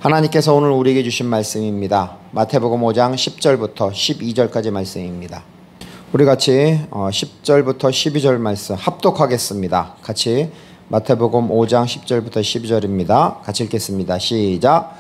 하나님께서 오늘 우리에게 주신 말씀입니다. 마태복음 5장 10절부터 12절까지 말씀입니다. 우리 같이 10절부터 12절 말씀 합독하겠습니다. 같이 마태복음 5장 10절부터 12절입니다. 같이 읽겠습니다. 시작.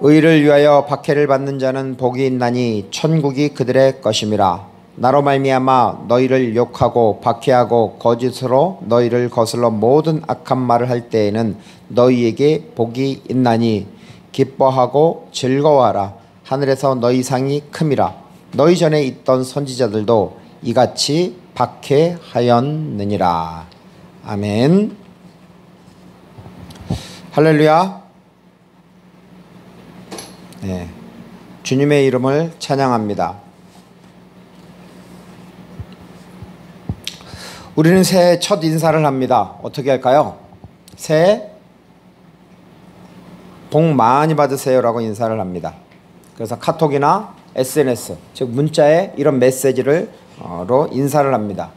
의를 위하여 박해를 받는 자는 복이 있나니 천국이 그들의 것임이라. 나로 말미암아 너희를 욕하고 박해하고 거짓으로 너희를 거슬러 모든 악한 말을 할 때에는 너희에게 복이 있나니 기뻐하고 즐거워하라. 하늘에서 너희 상이 큼이라. 너희 전에 있던 선지자들도 이같이 박해하였느니라. 아멘. 할렐루야. 네, 주님의 이름을 찬양합니다. 우리는 새해 첫 인사를 합니다. 어떻게 할까요? 새해 복 많이 받으세요 라고 인사를 합니다. 그래서 카톡이나 SNS, 즉 문자에 이런 메시지로 인사를 합니다.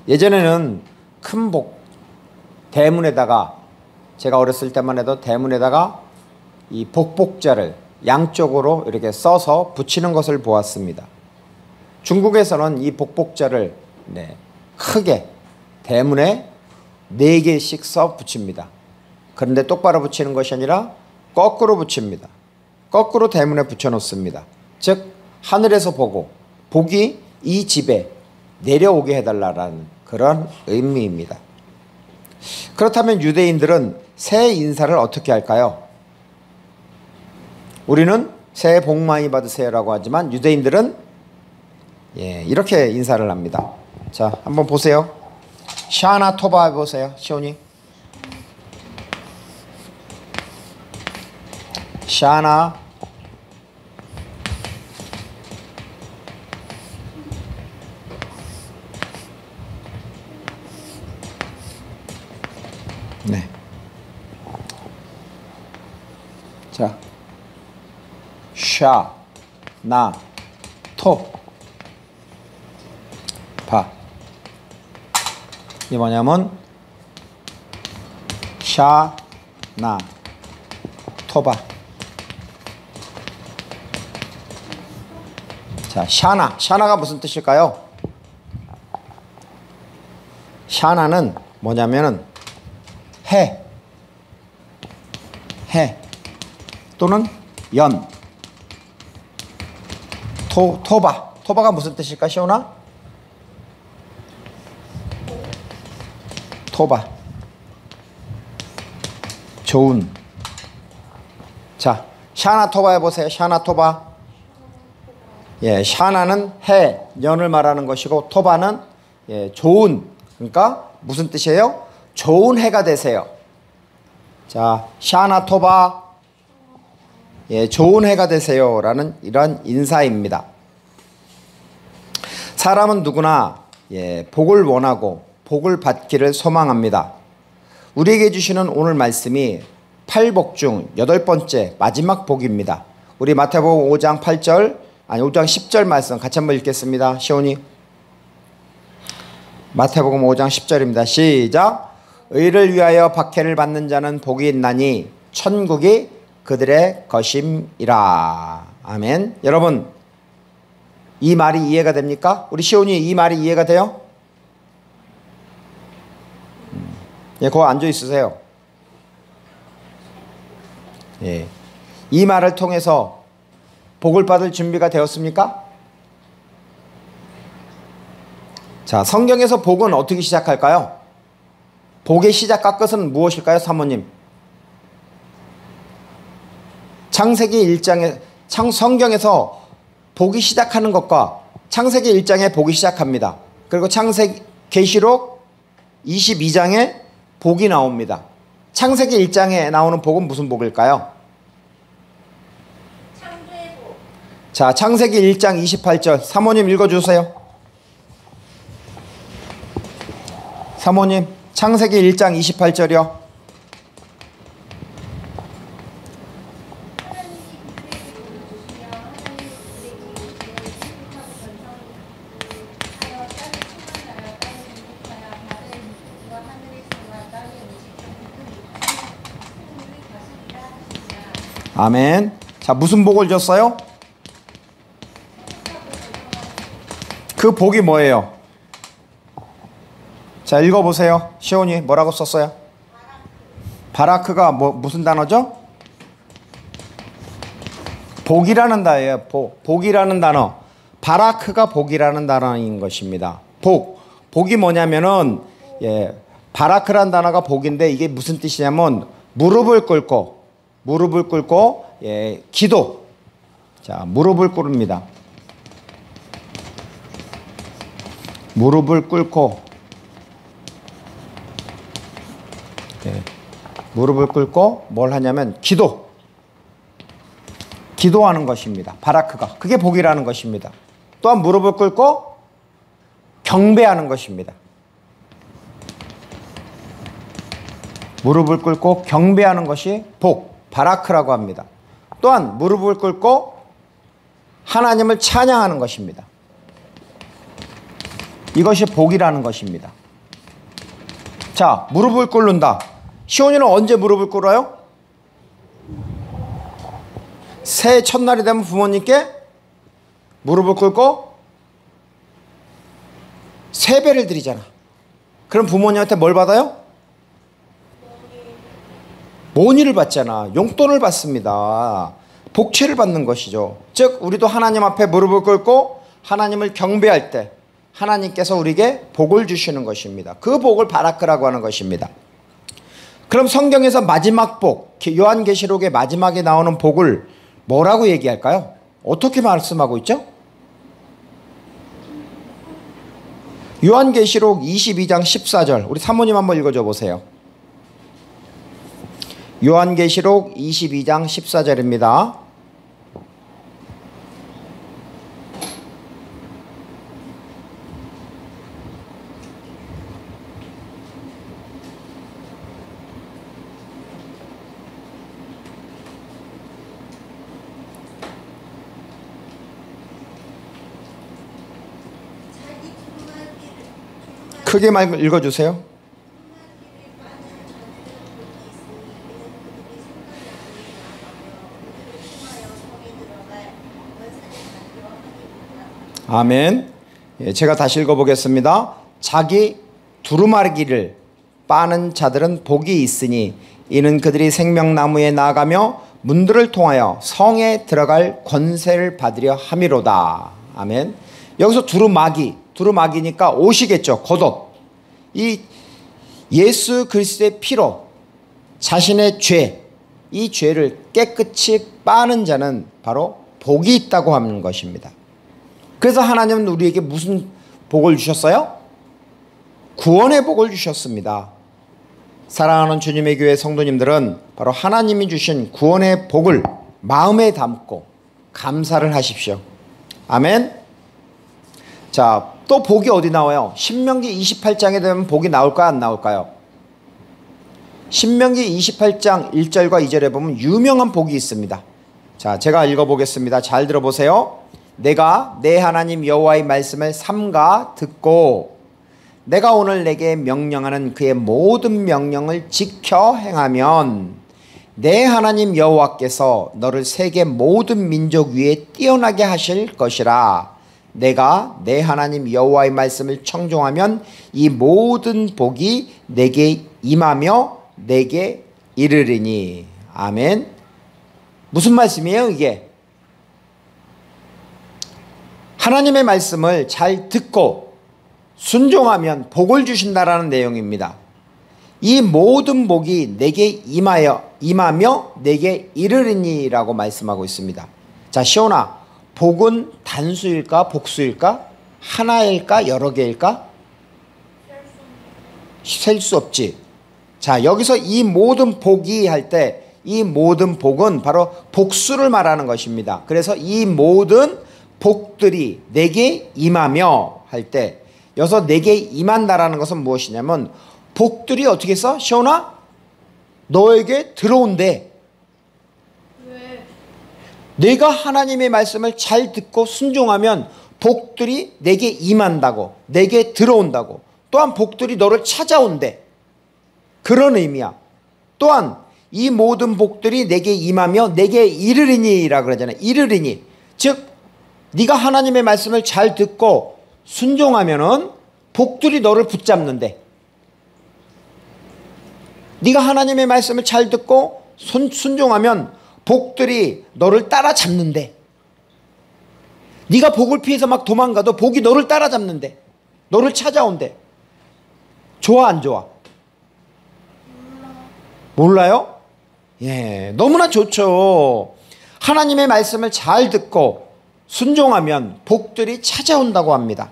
예전에는 큰 복, 대문에다가, 제가 어렸을 때만 해도 대문에다가 이 복복자를 양쪽으로 이렇게 써서 붙이는 것을 보았습니다. 중국에서는 이 복복자를 크게 대문에 4개씩 써 붙입니다. 그런데 똑바로 붙이는 것이 아니라 거꾸로 붙입니다. 거꾸로 대문에 붙여 놓습니다. 즉 하늘에서 보고 복이 이 집에 내려오게 해달라는 그런 의미입니다. 그렇다면 유대인들은 새해 인사를 어떻게 할까요? 우리는 새해 복 많이 받으세요 라고 하지만 유대인들은 이렇게 인사를 합니다. 자, 한번 보세요. 샤나 토바 해보세요. 시온이. 샤나 네. 자, 샤, 나, 토, 바. 이게 뭐냐면 샤, 나, 토바. 자, 샤나가 무슨 뜻일까요? 샤나는 뭐냐면은 해 또는 연. 토바가 무슨 뜻일까, 시온아? 토바, 좋은. 자, 샤나 토바 해보세요. 샤나 토바. 샤나는 해, 연을 말하는 것이고 토바는 좋은. 그러니까 무슨 뜻이에요? 좋은 해가 되세요. 자, 샤나 토바, 좋은 해가 되세요 라는 이런 인사입니다. 사람은 누구나 복을 원하고 복을 받기를 소망합니다. 우리에게 주시는 오늘 말씀이 8복 중 8번째 마지막 복입니다. 우리 마태복음 5장 10절 말씀 같이 한번 읽겠습니다. 시온이. 마태복음 5장 10절입니다. 시작. 의를 위하여 박해를 받는 자는 복이 있나니 천국이 그들의 것임이라. 아멘. 여러분, 이 말이 이해가 됩니까? 우리 시온이 이 말이 이해가 돼요? 거기 앉아 있으세요. 이 말을 통해서 복을 받을 준비가 되었습니까? 자, 성경에서 복은 어떻게 시작할까요? 복의 시작과 끝은 무엇일까요, 사모님? 창세기 1장에 성경에서 복이 시작하는 것과 창세기 1장에 복이 시작합니다. 그리고 계시록 22장에 복이 나옵니다. 창세기 1장에 나오는 복은 무슨 복일까요? 창조의 복. 자, 창세기 1장 28절 사모님 읽어주세요. 사모님, 창세기 1장 28절이요. 아멘. 자, 무슨 복을 줬어요? 그 복이 뭐예요? 자, 읽어보세요. 시온이 뭐라고 썼어요? 바라크가 무슨 단어죠? 복이라는 단어예요. 복이라는 단어. 바라크가 복이라는 단어인 것입니다. 복이 뭐냐면은, 바라크란 단어가 복인데 이게 무슨 뜻이냐면 무릎을 꿇고 기도. 자, 무릎을 꿇습니다. 무릎을 꿇고 무릎을 꿇고 뭘 하냐면 기도하는 것입니다. 바라크가. 그게 복이라는 것입니다. 또한 무릎을 꿇고 경배하는 것입니다. 무릎을 꿇고 경배하는 것이 바라크라고 합니다. 또한 무릎을 꿇고 하나님을 찬양하는 것입니다. 이것이 복이라는 것입니다. 자, 무릎을 꿇는다. 시온이는 언제 무릎을 꿇어요? 새해 첫날이 되면 부모님께 무릎을 꿇고 세배를 드리잖아. 그럼 부모님한테 뭘 받아요? 모니를 받잖아. 용돈을 받습니다. 복채를 받는 것이죠. 즉 우리도 하나님 앞에 무릎을 꿇고 하나님을 경배할 때 하나님께서 우리에게 복을 주시는 것입니다. 그 복을 바라크라고 하는 것입니다. 그럼 성경에서 마지막 복, 요한계시록의 마지막에 나오는 복을 뭐라고 얘기할까요? 어떻게 말씀하고 있죠? 요한계시록 22장 14절. 우리 사모님 한번 읽어줘 보세요. 요한계시록 22장 14절입니다. 크게 읽어주세요. 아멘. 제가 다시 읽어보겠습니다. 자기 두루마기를 빠는 자들은 복이 있으니 이는 그들이 생명나무에 나아가며 문들을 통하여 성에 들어갈 권세를 받으려 함이로다. 아멘. 여기서 두루마기니까 옷이겠죠. 겉옷. 이 예수 그리스도의 피로 자신의 이 죄를 깨끗이 빠는 자는 바로 복이 있다고 하는 것입니다. 그래서 하나님은 우리에게 무슨 복을 주셨어요? 구원의 복을 주셨습니다. 사랑하는 주님의 교회 성도님들은 바로 하나님이 주신 구원의 복을 마음에 담고 감사를 하십시오. 아멘. 자, 또 복이 어디 나와요? 신명기 28장에 되면 복이 나올까요? 안 나올까요? 신명기 28장 1절과 2절에 보면 유명한 복이 있습니다. 자, 제가 읽어보겠습니다. 잘 들어보세요. 내가 내 하나님 여호와의 말씀을 삼가 듣고 내가 오늘 내게 명령하는 그의 모든 명령을 지켜 행하면 내 하나님 여호와께서 너를 세계 모든 민족 위에 뛰어나게 하실 것이라. 내가 내 하나님 여호와의 말씀을 청종하면 이 모든 복이 내게 임하며 내게 이르리니. 아멘. 무슨 말씀이에요 이게? 하나님의 말씀을 잘 듣고 순종하면 복을 주신다라는 내용입니다. 이 모든 복이 내게 임하며 내게 이르리니라고 말씀하고 있습니다. 자, 시온아, 복은 단수일까 복수일까? 하나일까 여러 개일까? 셀 수 없지. 자, 여기서 이 모든 복이 할 때 이 모든 복은 바로 복수를 말하는 것입니다. 그래서 이 모든 복들이 내게 임하며 할 때 여기서 내게 임한다라는 것은 무엇이냐면 복들이 어떻게 써? 시온아, 너에게 들어온대. 왜? 내가 하나님의 말씀을 잘 듣고 순종하면 복들이 내게 임한다고, 내게 들어온다고. 또한 복들이 너를 찾아온대. 그런 의미야. 또한 이 모든 복들이 내게 임하며 내게 이르리니라 그러잖아요. 이르리니. 즉 네가 하나님의 말씀을 잘 듣고 순종하면은 복들이 너를 붙잡는데, 네가 하나님의 말씀을 잘 듣고 순종하면 복들이 너를 따라잡는데, 네가 복을 피해서 막 도망가도 복이 너를 따라잡는데, 너를 찾아온대. 좋아 안 좋아? 몰라요? 예, 너무나 좋죠. 하나님의 말씀을 잘 듣고 순종하면 복들이 찾아온다고 합니다.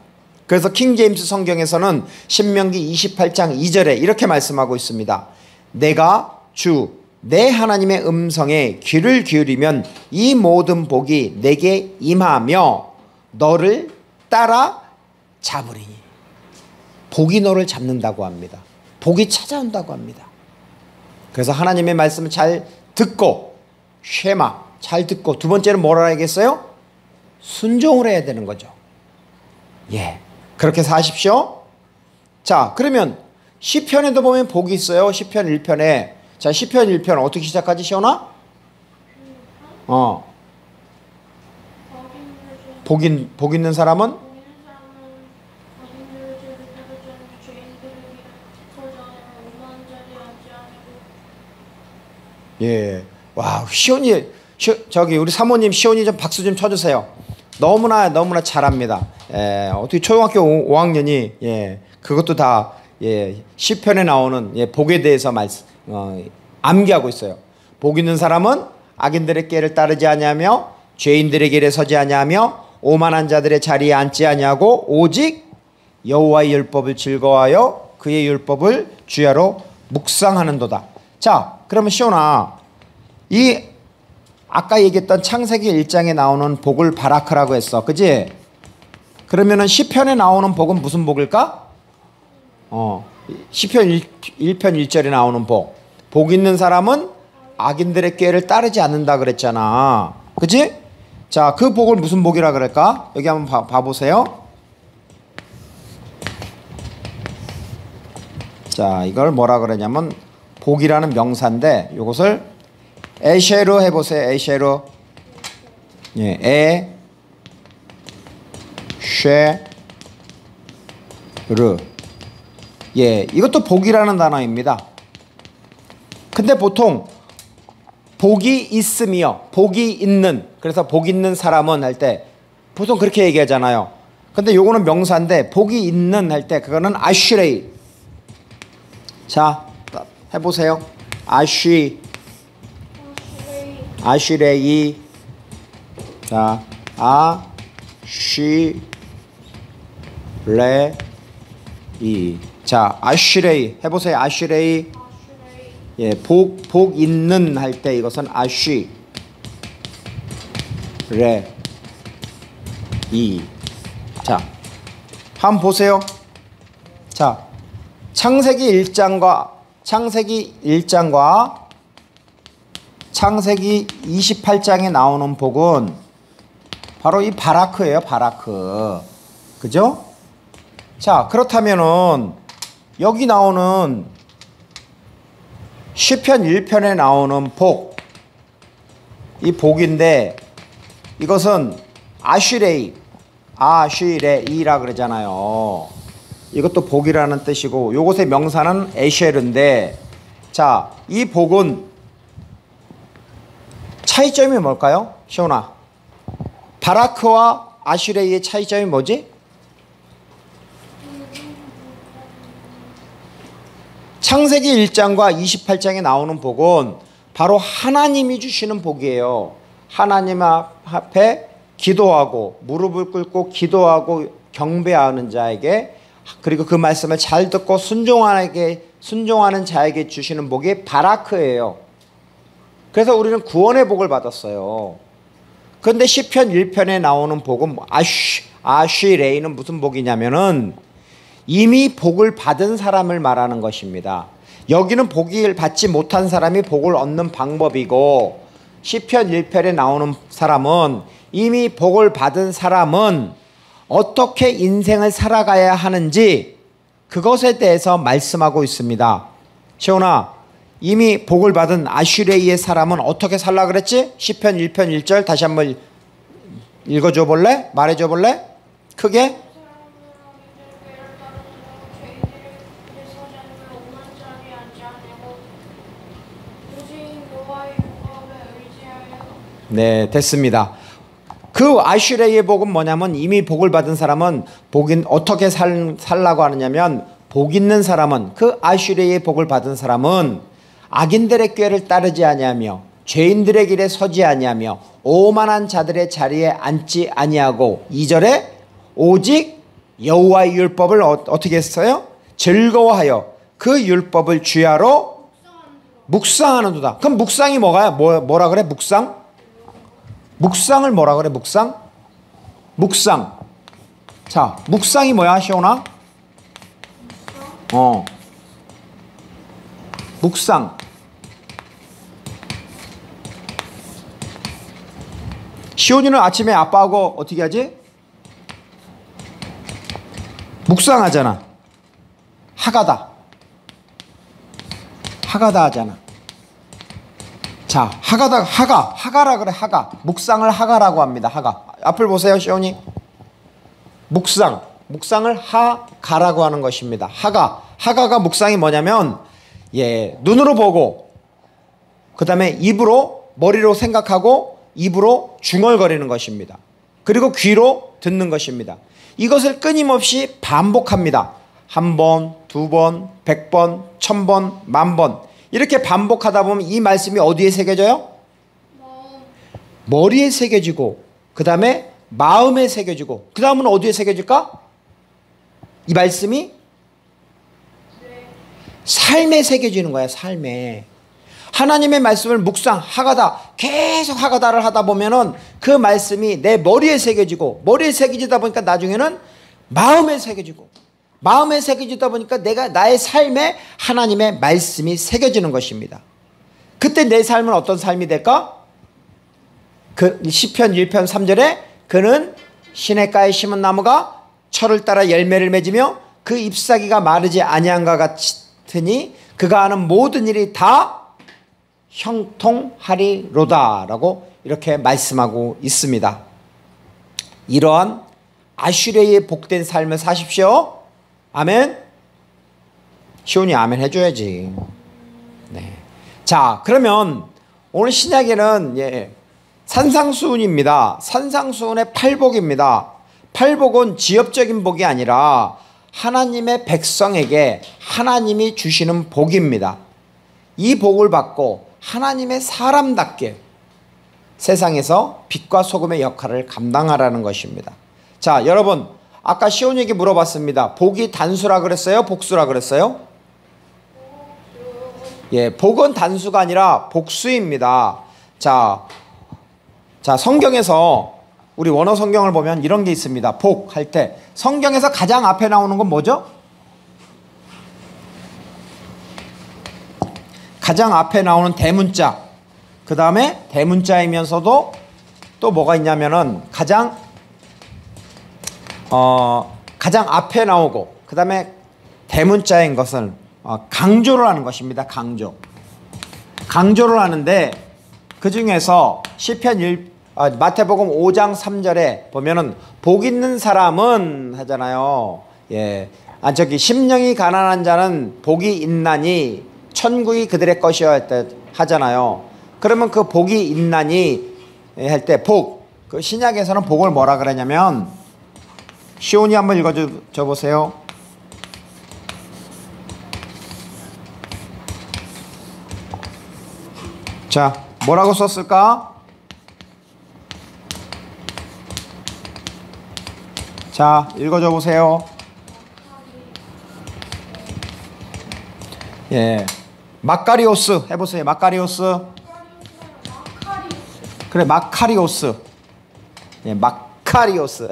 그래서 킹제임스 성경에서는 신명기 28장 2절에 이렇게 말씀하고 있습니다. 내가 주 내 하나님의 음성에 귀를 기울이면 이 모든 복이 내게 임하며 너를 따라 잡으리니. 복이 너를 잡는다고 합니다. 복이 찾아온다고 합니다. 그래서 하나님의 말씀을 잘 듣고, 쉐마 잘 듣고, 두 번째는 뭐라 하겠어요? 순종을 해야 되는 거죠. 예, 그렇게 사십시오. 자, 그러면 시편에도 보면 복이 있어요. 시편 1편에. 자, 시편 1편 어떻게 시작하지, 시온아? 복 있는 사람은? 예. 와, 시온이, 저기 우리 사모님 시온이 좀 박수 좀 쳐주세요. 너무나 잘합니다. 예, 어떻게 초등학교 5학년이 예, 그것도 다 예, 시편에 나오는 예, 복에 대해서 암기하고 있어요. 복 있는 사람은 악인들의 길을 따르지 아니하며 죄인들의 길에 서지 아니하며 오만한 자들의 자리에 앉지 아니하고 오직 여호와의 율법을 즐거워하여 그의 율법을 주야로 묵상하는도다. 자, 그러면 시온아, 이 아까 얘기했던 창세기 1장에 나오는 복을 바라크라고 했어. 그지? 그러면은 시편에 나오는 복은 무슨 복일까? 시편 1편 1절에 나오는 복. 복 있는 사람은 악인들의 꾀를 따르지 않는다 그랬잖아. 그지? 자, 그 복을 무슨 복이라 그럴까? 여기 한번 봐보세요. 자, 이걸 뭐라 그러냐면 복이라는 명사인데 이것을 에쉐로 해보세요. 에쉐로. 예, 쉐르. 예, 이것도 복이라는 단어입니다. 근데 보통 복이 있으며 복이 있는, 그래서 복 있는 사람은 할 때 보통 그렇게 얘기하잖아요. 근데 요거는 명사인데 복이 있는 할 때 그거는 아슈레이. 자, 해보세요. 아슈레이. 자, 아슈레이. 자, 아슈레이 해보세요. 아슈레이. 예, 복 있는 할 때 이것은 아쉬 레 이. 자, 한번 보세요. 자, 창세기 1장과 창세기 28장에 나오는 복은 바로 이 바라크예요. 바라크. 그죠? 자, 그렇다면은 여기 나오는 시편 1편에 나오는 복, 이 복인데 이것은 아쉬레이라 그러잖아요. 이것도 복이라는 뜻이고 요것의 명사는 에쉘인데, 자, 이 복은 차이점이 뭘까요? 시온아, 바라크와 아슈레이의 차이점이 뭐지? 창세기 1장과 28장에 나오는 복은 바로 하나님이 주시는 복이에요. 하나님 앞에 기도하고 무릎을 꿇고 기도하고 경배하는 자에게, 그리고 그 말씀을 잘 듣고 순종하는 자에게 주시는 복이 바라크예요. 그래서 우리는 구원의 복을 받았어요. 그런데 시편 1편에 나오는 복은 아쉬레이는 무슨 복이냐면은 이미 복을 받은 사람을 말하는 것입니다. 여기는 복을 받지 못한 사람이 복을 얻는 방법이고, 시편 1편에 나오는 사람은 이미 복을 받은 사람은 어떻게 인생을 살아가야 하는지 그것에 대해서 말씀하고 있습니다. 시온아, 이미 복을 받은 아슈레이의 사람은 어떻게 살라 그랬지? 시편 1편 1절 다시 한번 읽어줘 볼래? 말해줘 볼래? 크게. 네, 됐습니다. 그 아슈레이의 복은 뭐냐면 이미 복을 받은 사람은 복인 어떻게 살라고 하느냐면 복 있는 사람은 그 아슈레이의 복을 받은 사람은 악인들의 꾀를 따르지 아니하며 죄인들의 길에 서지 아니하며 오만한 자들의 자리에 앉지 아니하고 2절에 오직 여호와의 율법을 어떻게 했어요? 즐거워하여 그 율법을 주야로 묵상하는도다. 그럼 묵상이 뭐라 그래? 묵상을 뭐라 그래? 묵상. 자, 묵상이 뭐야, 시온아? 묵상. 시온이는 아침에 아빠하고 어떻게 하지? 묵상하잖아. 하가다 하잖아. 자, 하가라 그래. 묵상을 하가라고 합니다. 하가. 앞을 보세요, 시온이. 묵상을 하가라고 하는 것입니다. 하가가 묵상이 뭐냐면 눈으로 보고 그다음에 입으로 머리로 생각하고 입으로 중얼거리는 것입니다. 그리고 귀로 듣는 것입니다. 이것을 끊임없이 반복합니다. 1번, 2번, 100번, 1000번, 10,000번 이렇게 반복하다 보면 이 말씀이 어디에 새겨져요? 머리에 새겨지고 그 다음에 마음에 새겨지고 그 다음은 어디에 새겨질까? 이 말씀이 삶에 새겨지는 거야. 삶에. 하나님의 말씀을 하가다 계속 하가다를 하다 보면은 그 말씀이 내 머리에 새겨지고 머리에 새겨지다 보니까 나중에는 마음에 새겨지고 마음에 새겨지다 보니까 나의 삶에 하나님의 말씀이 새겨지는 것입니다. 그때 내 삶은 어떤 삶이 될까? 그 시편 1편 3절에 그는 시냇가에 심은 나무가 철을 따라 열매를 맺으며 그 잎사귀가 마르지 아니한가 같으니 그가 하는 모든 일이 다 형통하리로다 라고 이렇게 말씀하고 있습니다. 이러한 아슈레이의 복된 삶을 사십시오. 아멘. 시온이 아멘 해줘야지. 네. 자, 그러면 오늘 신약에는 산상수훈입니다. 산상수훈의 팔복입니다. 팔복은 지엽적인 복이 아니라 하나님의 백성에게 하나님이 주시는 복입니다. 이 복을 받고 하나님의 사람답게 세상에서 빛과 소금의 역할을 감당하라는 것입니다. 자, 여러분 아까 시온에게 물어봤습니다. 복이 단수라 그랬어요? 복수라 그랬어요? 복은 단수가 아니라 복수입니다. 자, 성경에서 우리 원어 성경을 보면 이런 게 있습니다. 복 할 때 성경에서 가장 앞에 나오는 건 뭐죠? 가장 앞에 나오는 대문자, 그 다음에 대문자이면서도 또 뭐가 있냐면은 가장 앞에 나오고 그 다음에 대문자인 것은 강조를 하는 것입니다. 강조를 하는데 그 중에서 마태복음 5장 3절에 보면은 복 있는 사람은 하잖아요. 심령이 가난한 자는 복이 있나니 천국이 그들의 것이어야 하잖아요. 그러면 그 복이 있나니 할 때 그 신약에서는 복을 뭐라 그러냐면 시온이 한번 읽어줘 보세요. 자, 뭐라고 썼을까? 자, 읽어줘 보세요. 마카리오스 해보세요. 마카리오스. 그래, 마카리오스. 마카리오스.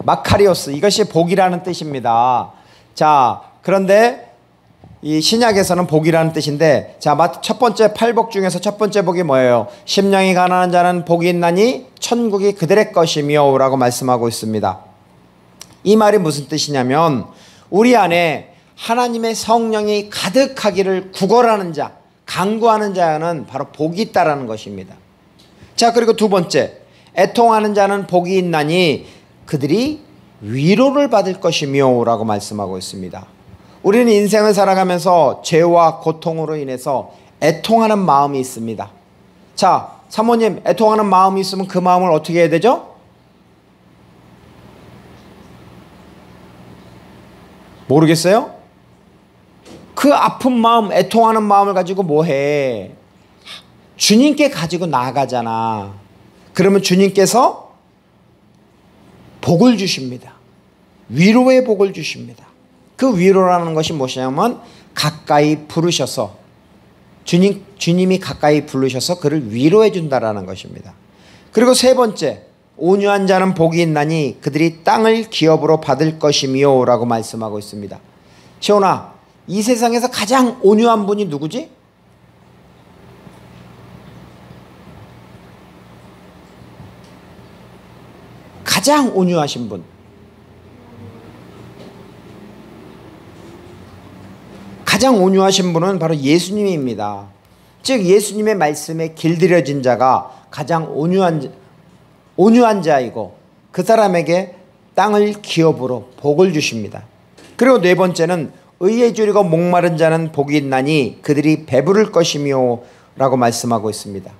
마카리오스. 이것이 복이라는 뜻입니다. 자, 그런데 이 신약에서는 복이라는 뜻인데, 자, 첫 번째 팔복 중에서 첫 번째 복이 뭐예요? 심령이 가난한 자는 복이 있나니 천국이 그들의 것이며 라고 말씀하고 있습니다. 이 말이 무슨 뜻이냐면 우리 안에 하나님의 성령이 가득하기를 구걸하는 자, 간구하는 자는 바로 복이 있다라는 것입니다. 자, 그리고 두 번째, 애통하는 자는 복이 있나니 그들이 위로를 받을 것이며 라고 말씀하고 있습니다. 우리는 인생을 살아가면서 죄와 고통으로 인해서 애통하는 마음이 있습니다. 자, 사모님, 애통하는 마음이 있으면 그 마음을 어떻게 해야 되죠? 모르겠어요? 그 아픈 마음, 애통하는 마음을 가지고 뭐해? 주님께 가지고 나아가잖아. 그러면 주님께서 복을 주십니다. 위로의 복을 주십니다. 그 위로라는 것이 무엇이냐면 가까이 부르셔서 주님이 가까이 부르셔서 그를 위로해 준다라는 것입니다. 그리고 세 번째, 온유한 자는 복이 있나니 그들이 땅을 기업으로 받을 것이며 라고 말씀하고 있습니다. 시온아, 이 세상에서 가장 온유한 분이 누구지? 가장 온유하신 분. 가장 온유하신 분은 바로 예수님입니다. 즉 예수님의 말씀에 길들여진 자가 가장 온유한 자이고 그 사람에게 땅을 기업으로 복을 주십니다. 그리고 네 번째는 의에 줄이고 목마른 자는 복이 있나니 그들이 배부를 것이며 라고 말씀하고 있습니다.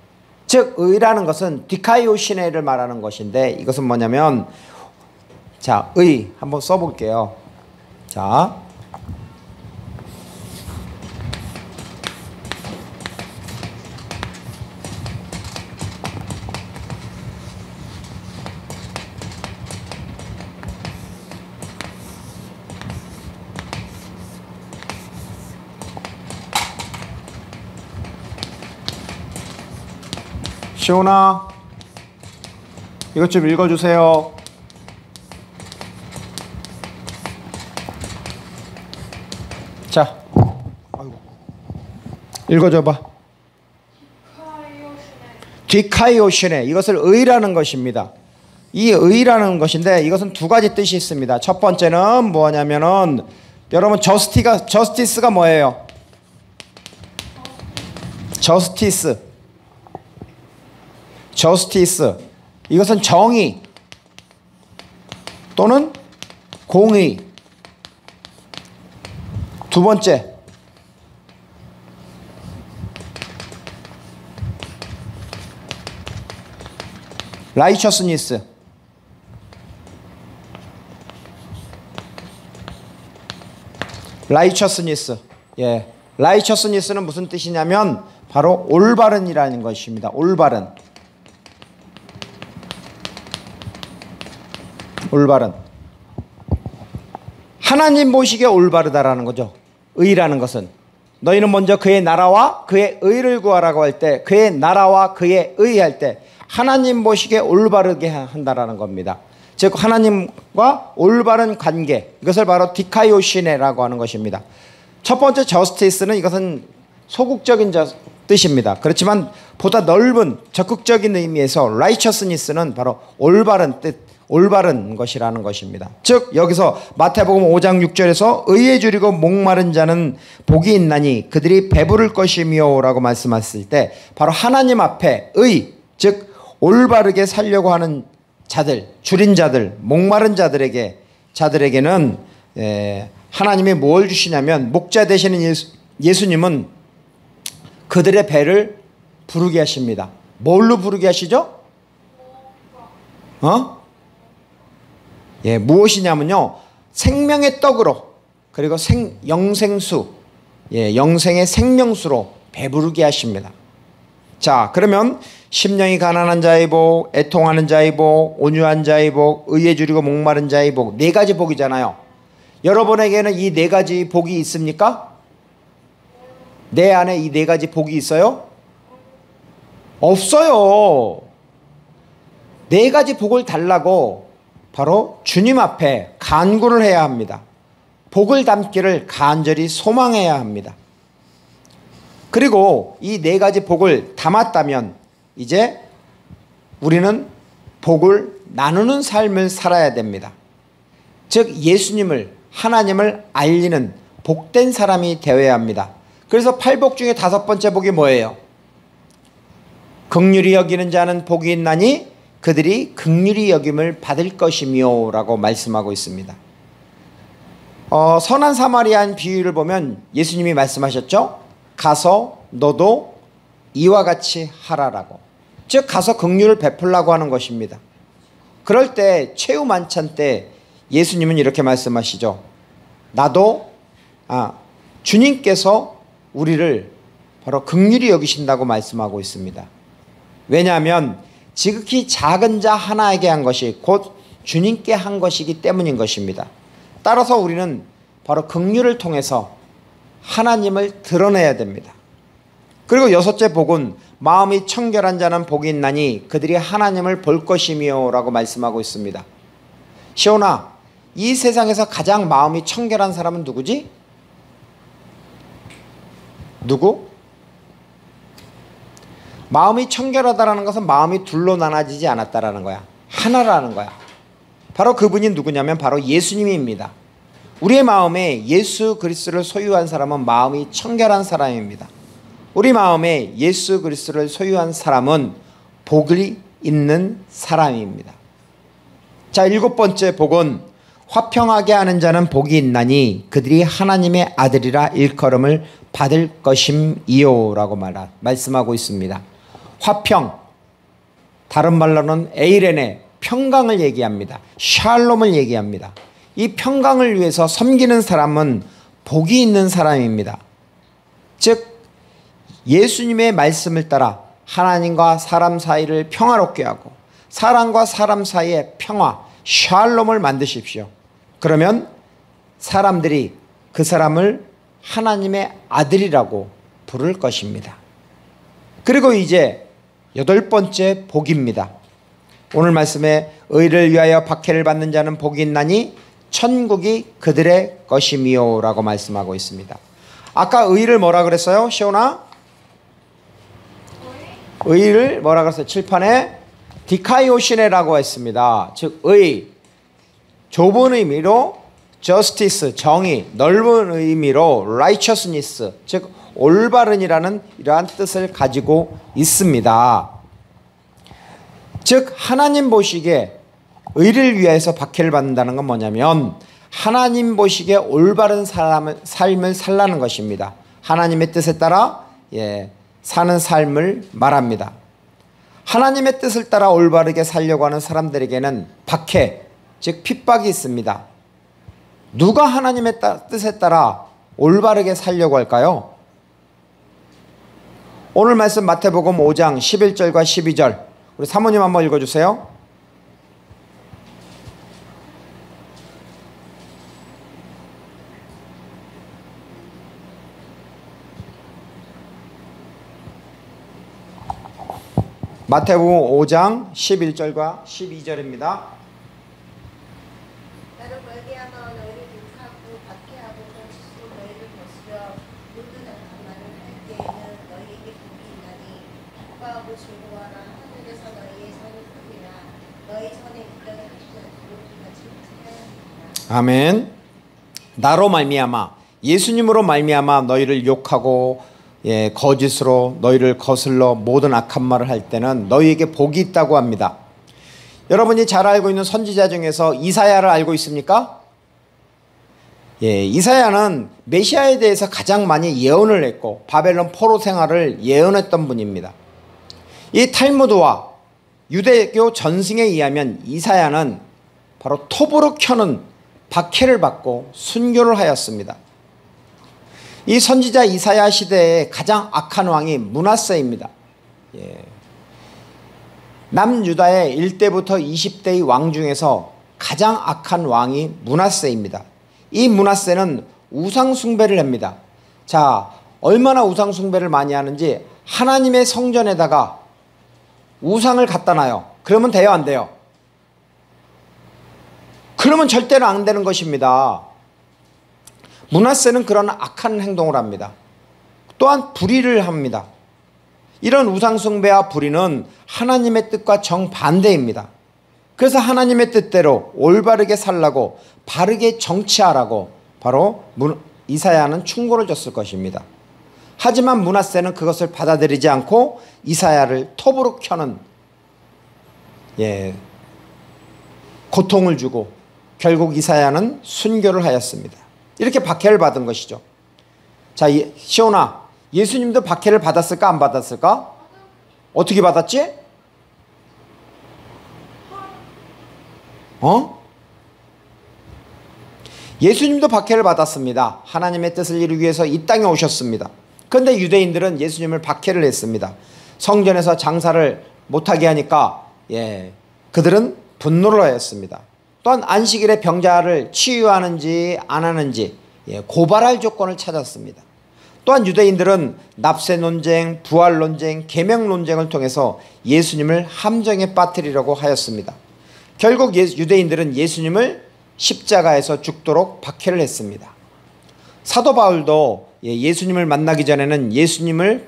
즉 의라는 것은 디카이오시네를 말하는 것인데 이것은 뭐냐면, 자, 의 한번 써볼게요. 자, 시온아, 이것 좀 읽어주세요. 자, 읽어줘봐. 디카이오시네. 이것을 의라는 것입니다. 이 의라는 것인데 이것은 두 가지 뜻이 있습니다. 첫 번째는 뭐냐면은 여러분 저스티스가 뭐예요? 저스티스. 이것은 정의 또는 공의. 두 번째, 라이처스니스. 예. 라이처스니스는 무슨 뜻이냐면 바로 올바른이라는 것입니다. 올바른. 하나님 보시기에 올바르다라는 거죠. 의라는 것은 너희는 먼저 그의 나라와 그의 의를 구하라고 할 때, 그의 나라와 그의 의 할 때 하나님 보시기에 올바르게 한다라는 겁니다. 즉 하나님과 올바른 관계, 이것을 바로 디카이오시네라고 하는 것입니다. 첫 번째 저스티스는 이것은 소극적인 뜻입니다. 그렇지만 보다 넓은 적극적인 의미에서 라이처스니스는 바로 올바른 것이라는 것입니다. 즉 여기서 마태복음 5장 6절에서 의에 줄이고 목마른 자는 복이 있나니 그들이 배부를 것이며 라고 말씀하셨을 때 바로 하나님 앞에 즉 올바르게 살려고 하는 자들, 줄인 자들, 목마른 자들에게는 하나님이 뭘 주시냐면, 목자 되시는 예수님은 그들의 배를 부르게 하십니다. 뭘로 부르게 하시죠? 무엇이냐면요, 생명의 떡으로, 그리고 영생수, 영생의 생명수로 배부르게 하십니다. 자, 그러면 심령이 가난한 자의 복, 애통하는 자의 복, 온유한 자의 복, 의에 줄이고 목마른 자의 복, 네 가지 복이잖아요. 여러분에게는 이 네 가지 복이 있습니까? 내 안에 이 네 가지 복이 있어요? 없어요. 네 가지 복을 달라고 바로 주님 앞에 간구를 해야 합니다. 복을 담기를 간절히 소망해야 합니다. 그리고 이 네 가지 복을 담았다면 이제 우리는 복을 나누는 삶을 살아야 됩니다. 즉 예수님을, 하나님을 알리는 복된 사람이 되어야 합니다. 그래서 8복 중에 5번째 복이 뭐예요? 긍휼히 여기는 자는 복이 있나니 그들이 긍휼히 여김을 받을 것이며 라고 말씀하고 있습니다. 선한 사마리아인 비유를 보면 예수님이 말씀하셨죠. 가서 너도 이와 같이 하라라고. 즉 가서 긍휼을 베풀라고 하는 것입니다. 그럴 때 최후 만찬 때 예수님은 이렇게 말씀하시죠. 나도 주님께서 우리를 바로 긍휼히 여기신다고 말씀하고 있습니다. 왜냐하면 지극히 작은 자 하나에게 한 것이 곧 주님께 한 것이기 때문인 것입니다. 따라서 우리는 바로 긍휼을 통해서 하나님을 드러내야 됩니다. 그리고 6째 복은 마음이 청결한 자는 복이 있나니 그들이 하나님을 볼 것이며 라고 말씀하고 있습니다. 시온아, 이 세상에서 가장 마음이 청결한 사람은 누구지? 누구? 마음이 청결하다라는 것은 마음이 둘로 나눠지지 않았다라는 거야. 하나라는 거야. 바로 그분이 누구냐면 바로 예수님입니다. 우리의 마음에 예수 그리스도를 소유한 사람은 마음이 청결한 사람입니다. 우리 마음에 예수 그리스도를 소유한 사람은 복이 있는 사람입니다. 자, 7번째 복은 화평하게 하는 자는 복이 있나니 그들이 하나님의 아들이라 일컬음을 받을 것임이요 라고 말씀하고 있습니다. 화평, 다른 말로는 에이레네, 평강을 얘기합니다. 샬롬을 얘기합니다. 이 평강을 위해서 섬기는 사람은 복이 있는 사람입니다. 즉 예수님의 말씀을 따라 하나님과 사람 사이를 평화롭게 하고 사람과 사람 사이의 평화, 샬롬을 만드십시오. 그러면 사람들이 그 사람을 하나님의 아들이라고 부를 것입니다. 그리고 이제 8번째 복입니다. 오늘 말씀에 의를 위하여 박해를 받는 자는 복이 있나니 천국이 그들의 것이미요 라고 말씀하고 있습니다. 아까 의를 뭐라 그랬어요? 시온아? 의를 뭐라 그랬어요? 칠판에 디카이오시네라고 했습니다. 즉 의, 좁은 의미로 justice, 정의, 넓은 의미로 righteousness, 즉 올바른이라는 이러한 뜻을 가지고 있습니다. 즉 하나님 보시기에 의를 위해서 박해를 받는다는 건 뭐냐면 하나님 보시기에 올바른 삶을 살라는 것입니다. 하나님의 뜻에 따라 사는 삶을 말합니다. 하나님의 뜻을 따라 올바르게 살려고 하는 사람들에게는 박해, 즉 핍박이 있습니다. 누가 하나님의 뜻에 따라 올바르게 살려고 할까요? 오늘 말씀 마태복음 5장 11절과 12절 우리 사모님 한번 읽어주세요. 마태복음 5장 11절과 12절입니다. 나를 멀게하며 너희를 욕하고 박해하고 거짓으로 너희를 거스려 모든 악한 말을 할 때에는 너희에게 복이 있나니 기뻐하고 즐거워하라. 하늘에서 너희의 선을 보리라. 너희 선에 미련을 하지 않도록 같이 하리라. 아멘. 나로 말미암아 예수님으로 말미암아 너희를 욕하고 거짓으로 너희를 거슬러 모든 악한 말을 할 때는 너희에게 복이 있다고 합니다. 여러분이 잘 알고 있는 선지자 중에서 이사야를 알고 있습니까? 이사야는 메시아에 대해서 가장 많이 예언을 했고 바벨론 포로 생활을 예언했던 분입니다. 이 탈무드와 유대교 전승에 의하면 이사야는 바로 톱으로 켜는 박해를 받고 순교를 하였습니다. 이 선지자 이사야 시대의 가장 악한 왕이 므낫세입니다. 남유다의 1대부터 20대의 왕 중에서 가장 악한 왕이 므낫세입니다. 이 므낫세는 우상 숭배를 합니다. 자, 얼마나 우상 숭배를 많이 하는지 하나님의 성전에다가 우상을 갖다 놔요. 그러면 돼요, 안 돼요? 그러면 절대로 안 되는 것입니다. 므낫세는 그런 악한 행동을 합니다. 또한 불의를 합니다. 이런 우상숭배와 불의는 하나님의 뜻과 정반대입니다. 그래서 하나님의 뜻대로 올바르게 살라고 바르게 정치하라고 바로 이사야는 충고를 줬을 것입니다. 하지만 므낫세는 그것을 받아들이지 않고 이사야를 톱으로 켜는 고통을 주고 결국 이사야는 순교를 하였습니다. 이렇게 박해를 받은 것이죠. 자, 시온아, 예수님도 박해를 받았을까 안 받았을까? 어떻게 받았지? 예수님도 박해를 받았습니다. 하나님의 뜻을 이루기 위해서 이 땅에 오셨습니다. 그런데 유대인들은 예수님을 박해를 했습니다. 성전에서 장사를 못하게 하니까 그들은 분노를 하였습니다. 또한 안식일에 병자를 치유하는지 안 하는지 고발할 조건을 찾았습니다. 또한 유대인들은 납세 논쟁, 부활 논쟁, 계명 논쟁을 통해서 예수님을 함정에 빠뜨리려고 하였습니다. 결국 유대인들은 예수님을 십자가에서 죽도록 박해를 했습니다. 사도 바울도 예수님을 만나기 전에는 예수님을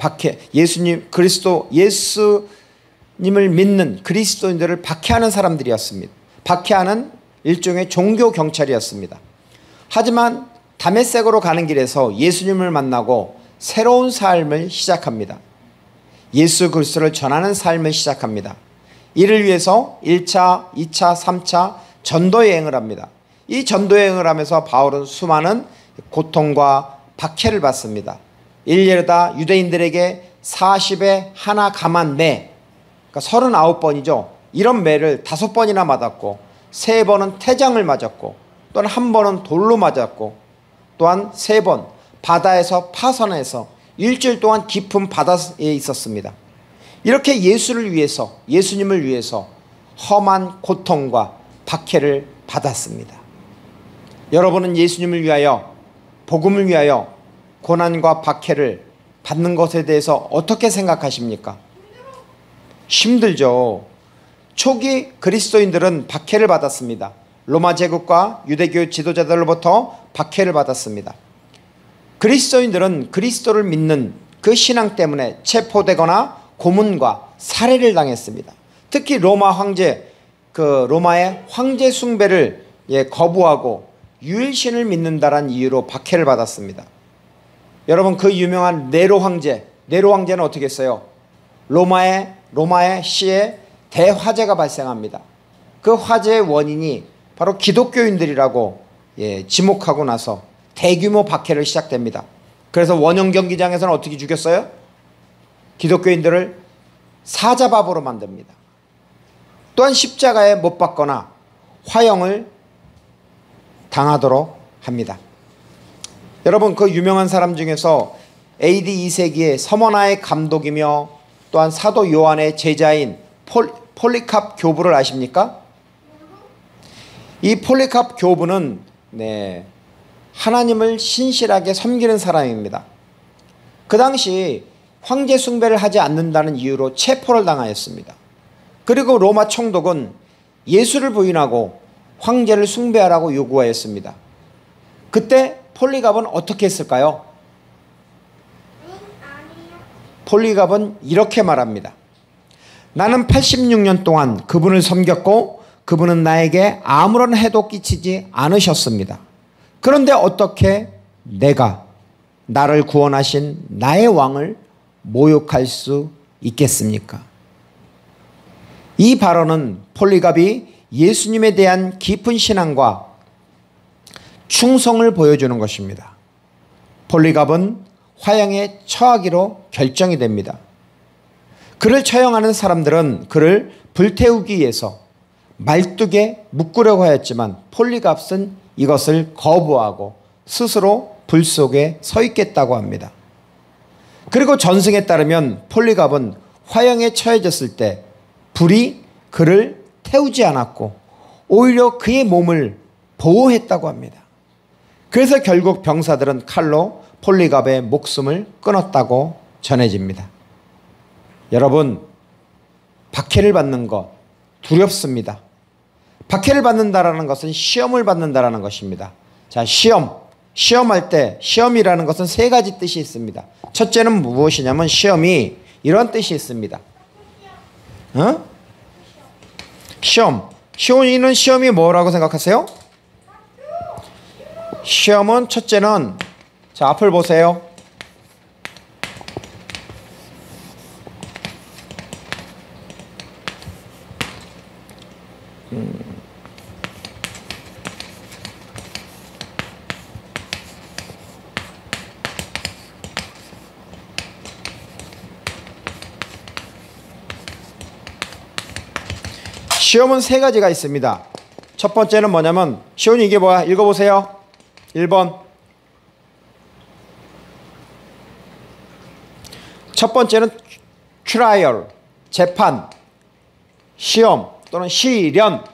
믿는 그리스도인들을 박해하는 사람들이었습니다. 박해하는 일종의 종교 경찰이었습니다. 하지만 다메섹으로 가는 길에서 예수님을 만나고 새로운 삶을 시작합니다. 예수 그리스도를 전하는 삶을 시작합니다. 이를 위해서 1차, 2차, 3차 전도 여행을 합니다. 이 전도 여행을 하면서 바울은 수많은 고통과 박해를 받습니다. 일례로다 유대인들에게 40에 하나 감한 매, 그러니까 39번이죠. 이런 매를 5번이나 맞았고 3번은 태장을 맞았고 또한 1번은 돌로 맞았고 또한 3번 바다에서 파선해서 일주일 동안 깊은 바다에 있었습니다. 이렇게 예수님을 위해서 험한 고통과 박해를 받았습니다. 여러분은 예수님을 위하여, 복음을 위하여 고난과 박해를 받는 것에 대해서 어떻게 생각하십니까? 힘들죠. 초기 그리스도인들은 박해를 받았습니다. 로마 제국과 유대교 지도자들로부터 박해를 받았습니다. 그리스도인들은 그리스도를 믿는 그 신앙 때문에 체포되거나 고문과 살해를 당했습니다. 특히 로마의 황제 숭배를 거부하고 유일신을 믿는다는 이유로 박해를 받았습니다. 여러분, 그 유명한 네로 황제는 어떻게 했어요? 로마의 시에 대화재가 발생합니다. 그 화재의 원인이 바로 기독교인들이라고 지목하고 나서 대규모 박해를 시작됩니다. 그래서 원형 경기장에서는 어떻게 죽였어요? 기독교인들을 사자밥으로 만듭니다. 또한 십자가에 못 박거나 화형을 당하도록 합니다. 여러분, 그 유명한 사람 중에서 AD 2세기의 서머나의 감독이며 또한 사도 요한의 제자인 폴리캅 교부를 아십니까? 이 폴리캅 교부는 하나님을 신실하게 섬기는 사람입니다. 그 당시 황제 숭배를 하지 않는다는 이유로 체포를 당하였습니다. 그리고 로마 총독은 예수를 부인하고 황제를 숭배하라고 요구하였습니다. 그때 폴리갑은 어떻게 했을까요? 폴리갑은 이렇게 말합니다. 나는 86년 동안 그분을 섬겼고 그분은 나에게 아무런 해도 끼치지 않으셨습니다. 그런데 어떻게 내가 나를 구원하신 나의 왕을 모욕할 수 있겠습니까? 이 발언은 폴리갑이 예수님에 대한 깊은 신앙과 충성을 보여주는 것입니다. 폴리갑은 화형에 처하기로 결정이 됩니다. 그를 처형하는 사람들은 그를 불태우기 위해서 말뚝에 묶으려고 하였지만 폴리갑은 이것을 거부하고 스스로 불 속에 서 있겠다고 합니다. 그리고 전승에 따르면 폴리갑은 화형에 처해졌을 때 불이 그를 태우지 않았고 오히려 그의 몸을 보호했다고 합니다. 그래서 결국 병사들은 칼로 폴리갑의 목숨을 끊었다고 전해집니다. 여러분, 박해를 받는 것 두렵습니다. 박해를 받는다라는 것은 시험을 받는다라는 것입니다. 자, 시험할 때 시험이라는 것은 3가지 뜻이 있습니다. 첫째는 무엇이냐면 시험이 이런 뜻이 있습니다. 시험이 뭐라고 생각하세요? 시험은 첫째는 자, 앞을 보세요. 시험은 세 가지가 있습니다. 첫 번째는 뭐냐면, 시온이 이게 뭐야? 읽어보세요. 1번. 첫 번째는 트라이얼, 재판, 시험 또는 시련.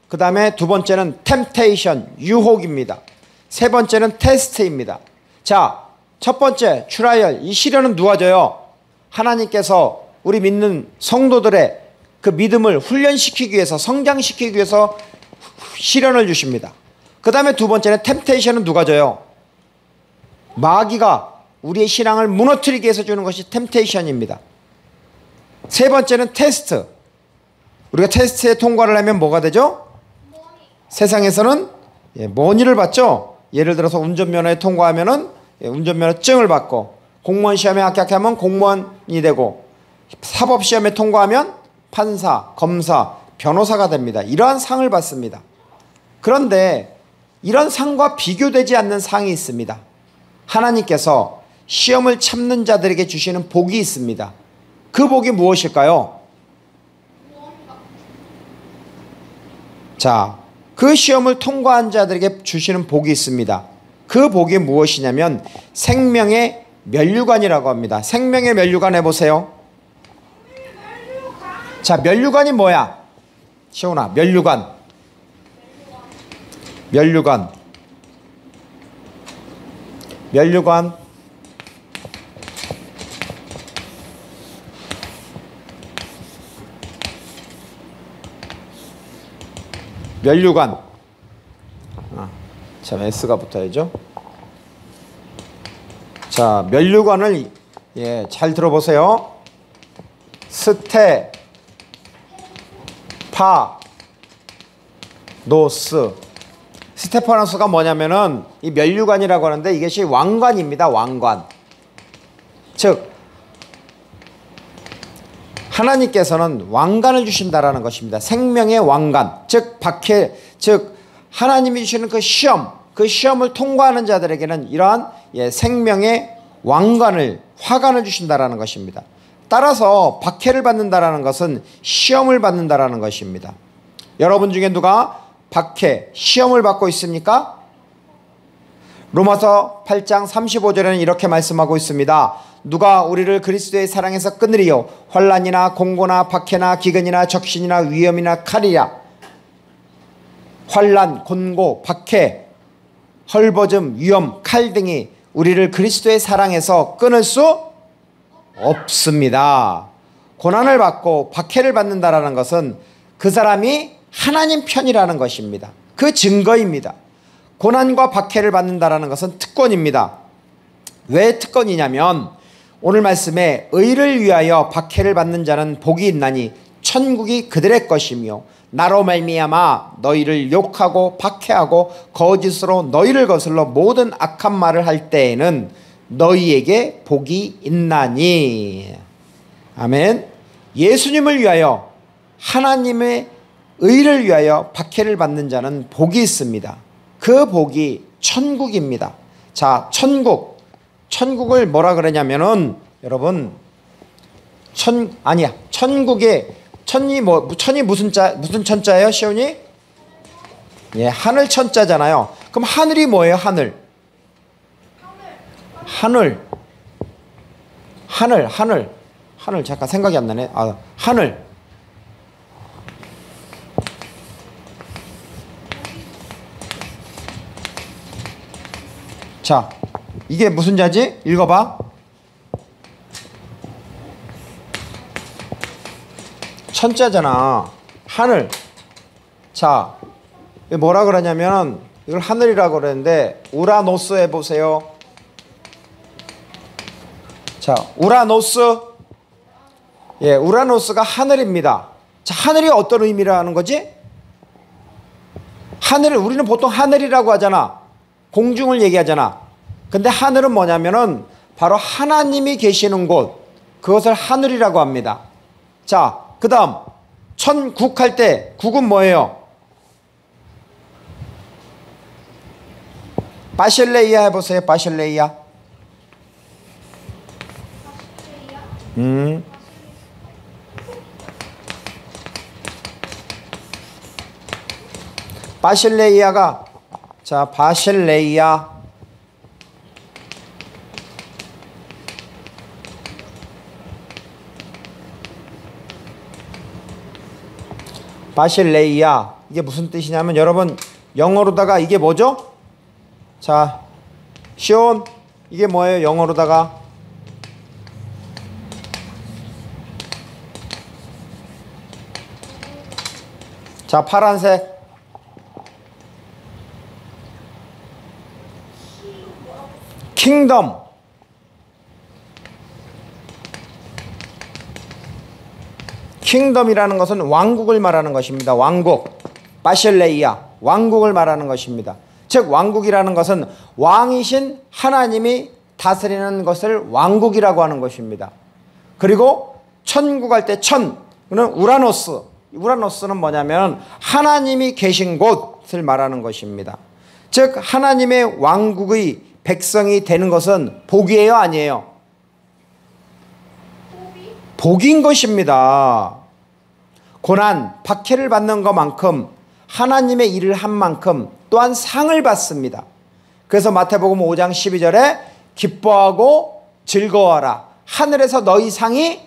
그 다음에 두 번째는 템테이션, 유혹입니다. 세 번째는 테스트입니다. 자, 첫 번째 트라이얼, 이 시련은 누가 져요? 하나님께서 우리 믿는 성도들의 그 믿음을 훈련시키기 위해서, 성장시키기 위해서 시련을 주십니다. 그 다음에 두 번째는 템테이션은 누가 져요? 마귀가 우리의 신앙을 무너뜨리기 위해서 주는 것이 템테이션입니다. 세 번째는 테스트. 우리가 테스트에 통과를 하면 뭐가 되죠? 세상에서는 머니를 받죠. 예를 들어서 운전면허에 통과하면은 운전면허증을 받고, 공무원 시험에 합격하면 공무원이 되고, 사법 시험에 통과하면 판사, 검사, 변호사가 됩니다. 이러한 상을 받습니다. 그런데 이런 상과 비교되지 않는 상이 있습니다. 하나님께서 시험을 참는 자들에게 주시는 복이 있습니다. 그 복이 무엇일까요? 자, 그 시험을 통과한 자들에게 주시는 복이 있습니다. 그 복이 무엇이냐면 생명의 면류관이라고 합니다. 생명의 면류관 해보세요. 자, 면류관이 뭐야? 시온아, 면류관. 면류관. 면류관. 면류관. 참 S가 붙어야죠. 자, 면류관을 잘 들어보세요. 스테파노스. 스테파노스가 뭐냐면은 이 면류관이라고 하는데 이것이 왕관입니다. 왕관. 즉 하나님께서는 왕관을 주신다라는 것입니다. 생명의 왕관. 즉 박해, 즉 하나님이 주시는 그 시험, 그 시험을 통과하는 자들에게는 이러한 생명의 왕관을, 화관을 주신다라는 것입니다. 따라서 박해를 받는다라는 것은 시험을 받는다라는 것입니다. 여러분 중에 누가 박해, 시험을 받고 있습니까? 로마서 8장 35절에는 이렇게 말씀하고 있습니다. 누가 우리를 그리스도의 사랑에서 끊으리요? 환난이나 공고나 박해나 기근이나 적신이나 위험이나 칼이라. 환난, 곤고, 박해, 헐벗음, 위험, 칼 등이 우리를 그리스도의 사랑에서 끊을 수 없습니다. 고난을 받고 박해를 받는다라는 것은 그 사람이 하나님 편이라는 것입니다. 그 증거입니다. 고난과 박해를 받는다라는 것은 특권입니다. 왜 특권이냐면 오늘 말씀에 의를 위하여 박해를 받는 자는 복이 있나니 천국이 그들의 것이며 나로 말미암아 너희를 욕하고 박해하고 거짓으로 너희를 거슬러 모든 악한 말을 할 때에는 너희에게 복이 있나니. 아멘. 예수님을 위하여, 하나님의 의를 위하여 박해를 받는 자는 복이 있습니다. 그 복이 천국입니다. 자, 천국을 뭐라 그러냐면은 여러분 천국에 천이 무슨 천자예요, 시온이? 예, 하늘 천자잖아요. 그럼 하늘이 뭐예요? 하늘. 잠깐 생각이 안 나네. 하늘. 자, 이게 무슨 자지? 읽어봐. 천자잖아. 하늘. 자, 뭐라 그러냐면 이걸 하늘이라고 그러는데 우라노스 해보세요. 자, 우라노스. 예, 우라노스가 하늘입니다. 자, 하늘이 어떤 의미라는 거지? 하늘을 우리는 보통 하늘이라고 하잖아. 공중을 얘기하잖아. 근데 하늘은 뭐냐면은 바로 하나님이 계시는 곳, 그것을 하늘이라고 합니다. 자, 그 다음 천국 할 때 국은 뭐예요? 바실레이아 해보세요. 바실레이아. 바실레이아가, 자, 바실레이아. 바실레이아, 이게 무슨 뜻이냐면 여러분 영어로다가 이게 뭐죠? 자, 시온, 이게 뭐예요? 영어로다가 자, 파란색 킹덤. 킹덤이라는 것은 왕국을 말하는 것입니다. 왕국. 바실레이아, 왕국을 말하는 것입니다. 즉 왕국이라는 것은 왕이신 하나님이 다스리는 것을 왕국이라고 하는 것입니다. 그리고 천국 할 때 천은 우라노스. 우라노스는 뭐냐면 하나님이 계신 곳을 말하는 것입니다. 즉 하나님의 왕국의 백성이 되는 것은 복이에요, 아니에요? 복인 것입니다. 고난, 박해를 받는 것만큼 하나님의 일을 한 만큼 또한 상을 받습니다. 그래서 마태복음 5장 12절에 기뻐하고 즐거워하라. 하늘에서 너희 상이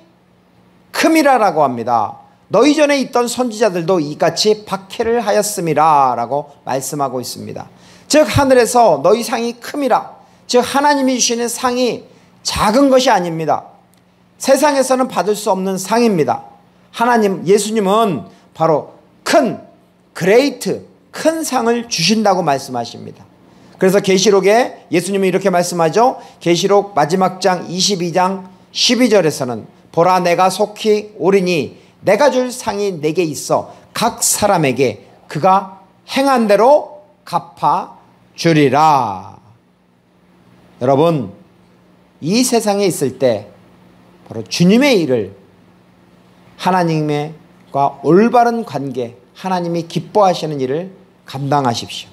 큼이라라고 합니다. 너희 전에 있던 선지자들도 이같이 박해를 하였음이라 라고 말씀하고 있습니다. 즉 하늘에서 너희 상이 큼이라. 즉 하나님이 주시는 상이 작은 것이 아닙니다. 세상에서는 받을 수 없는 상입니다. 하나님, 예수님은 바로 큰, 그레이트, 큰 상을 주신다고 말씀하십니다. 그래서 계시록에 예수님이 이렇게 말씀하죠. 계시록 마지막 장 22장 12절에서는 보라 내가 속히 오리니 내가 줄 상이 내게 있어 각 사람에게 그가 행한 대로 갚아 주리라. 여러분, 이 세상에 있을 때 바로 주님의 일을 하나님과 올바른 관계, 하나님이 기뻐하시는 일을 감당하십시오.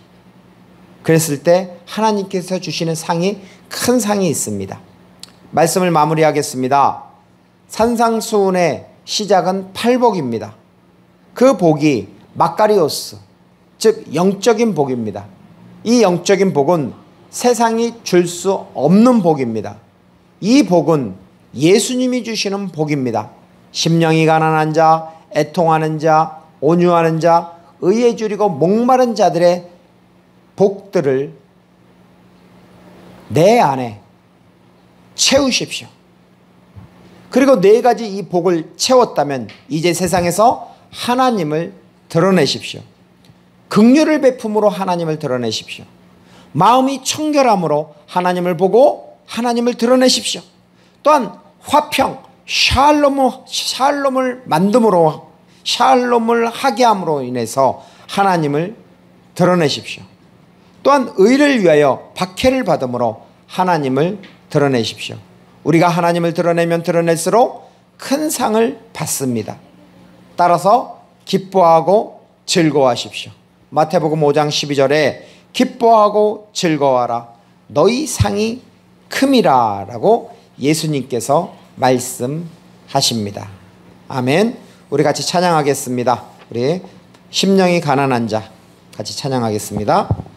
그랬을 때 하나님께서 주시는 상이 큰 상이 있습니다. 말씀을 마무리하겠습니다. 산상수훈의 시작은 팔복입니다. 그 복이 마카리오스, 즉 영적인 복입니다. 이 영적인 복은 세상이 줄 수 없는 복입니다. 이 복은 예수님이 주시는 복입니다. 심령이 가난한 자, 애통하는 자, 온유하는 자, 의에 줄이고 목마른 자들의 복들을 내 안에 채우십시오. 그리고 네 가지 이 복을 채웠다면 이제 세상에서 하나님을 드러내십시오. 긍휼을 베품으로 하나님을 드러내십시오. 마음이 청결함으로 하나님을 보고 하나님을 드러내십시오. 또한 화평, 샬롬을 만듦으로, 샬롬을 하게 함으로 인해서 하나님을 드러내십시오. 또한 의를 위하여 박해를 받음으로 하나님을 드러내십시오. 우리가 하나님을 드러내면 드러낼수록 큰 상을 받습니다. 따라서 기뻐하고 즐거워하십시오. 마태복음 5장 12절에 기뻐하고 즐거워하라. 너희 상이 큼이라 라고 예수님께서 말씀하십니다. 아멘. 우리 같이 찬양하겠습니다. 우리 심령이 가난한 자 같이 찬양하겠습니다.